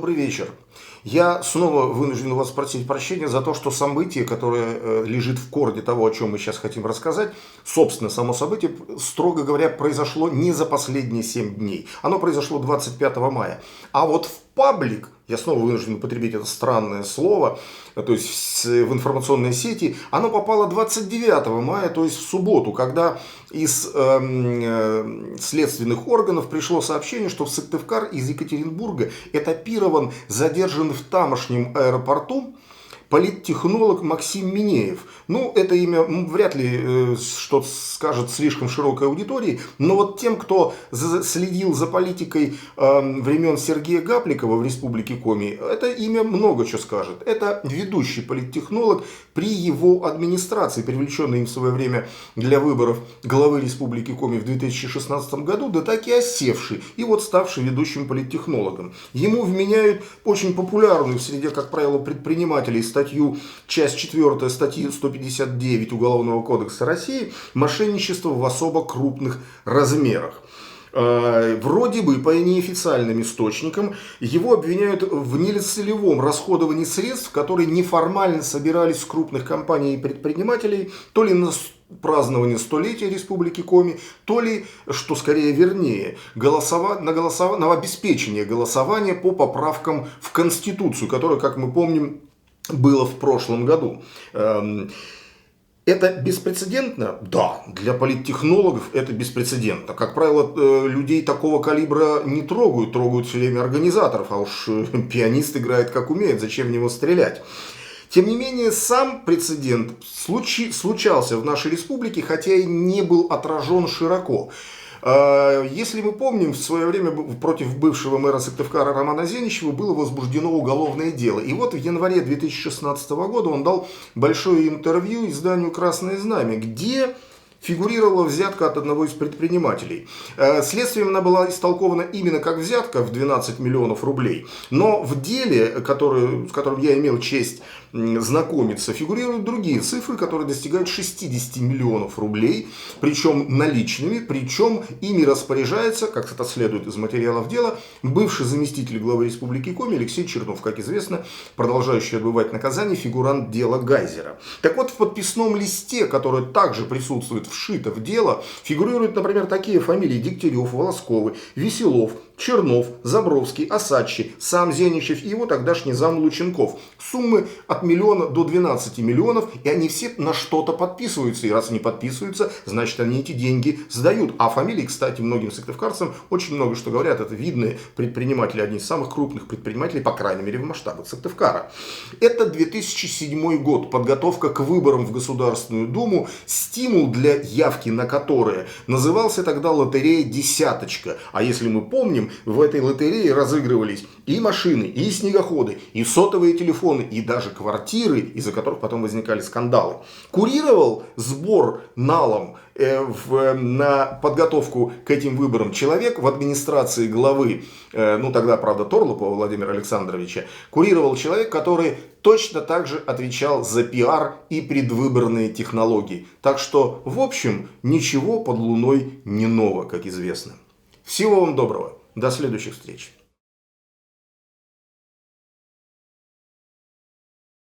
добрый вечер. Я снова вынужден у вас просить прощения за то, что событие, которое лежит в корне того, о чем мы сейчас хотим рассказать, собственно, само событие, строго говоря, произошло не за последние 7 дней. Оно произошло 25 мая. А вот в паблик, я снова вынужден употребить это странное слово, то есть в информационные сети, оно попало 29 мая, то есть в субботу, когда из следственных органов пришло сообщение, что в Сыктывкар из Екатеринбурга этапирован, задержан в тамошнем аэропорту политтехнолог Максим Минеев. Ну, это имя вряд ли что-то скажет слишком широкой аудитории, но вот тем, кто следил за политикой времен Сергея Гапликова в Республике Коми, это имя много что скажет. Это ведущий политтехнолог при его администрации, привлеченный им в свое время для выборов главы Республики Коми в 2016 году, да так и осевший, и вот ставший ведущим политтехнологом. Ему вменяют очень популярную в среде, как правило, предпринимателей статью, часть 4 статьи 159 Уголовного кодекса России «Мошенничество в особо крупных размерах». Вроде бы по неофициальным источникам его обвиняют в нецелевом расходовании средств, которые неформально собирались с крупных компаний и предпринимателей, то ли на празднование столетия Республики Коми, то ли, что скорее вернее, на обеспечение голосования по поправкам в Конституцию, которая, как мы помним, было в прошлом году. Это беспрецедентно? Да, для политтехнологов это беспрецедентно. Как правило, людей такого калибра не трогают, трогают все время организаторов, а уж пианист играет как умеет, зачем в него стрелять. Тем не менее, сам прецедент случался в нашей республике, хотя и не был отражен широко. Если мы помним, в свое время против бывшего мэра Сыктывкара Романа Зенищева было возбуждено уголовное дело. И вот в январе 2016 года он дал большое интервью изданию «Красное знамя», где фигурировала взятка от одного из предпринимателей. Следствием она была истолкована именно как взятка в 12 миллионов рублей. Но в деле, с которым я имел честь знакомиться, фигурируют другие цифры, которые достигают 60 миллионов рублей, причем наличными, причем ими распоряжается, как это следует из материалов дела, бывший заместитель главы Республики Коми Алексей Чернов, как известно, продолжающий отбывать наказание, фигурант дела Гайзера. Так вот, в подписном листе, который также присутствует вшито в дело, фигурируют, например, такие фамилии: Дегтярев, Волосковы, Веселов, Чернов, Забровский, Осадчий, сам Зенищев и его тогдашний зам Лученков. Суммы от миллиона до 12 миллионов, и они все на что-то подписываются. И раз они подписываются, значит, они эти деньги сдают. А фамилии, кстати, многим сыктывкарцам очень много что говорят. Это видные предприниматели, одни из самых крупных предпринимателей, по крайней мере, в масштабах Сыктывкара. Это 2007 год, подготовка к выборам в Государственную Думу, стимул для явки на которые назывался тогда лотерея «Десяточка». А если мы помним, в этой лотерее разыгрывались и машины, и снегоходы, и сотовые телефоны, и даже квартиры, из-за которых потом возникали скандалы. Курировал сбор налом на подготовку к этим выборам человек в администрации главы, ну тогда, правда, Торлупова Владимира Александровича, курировал человек, который точно так же отвечал за пиар и предвыборные технологии. Так что, в общем, ничего под луной не ново, как известно. Всего вам доброго. До следующих встреч.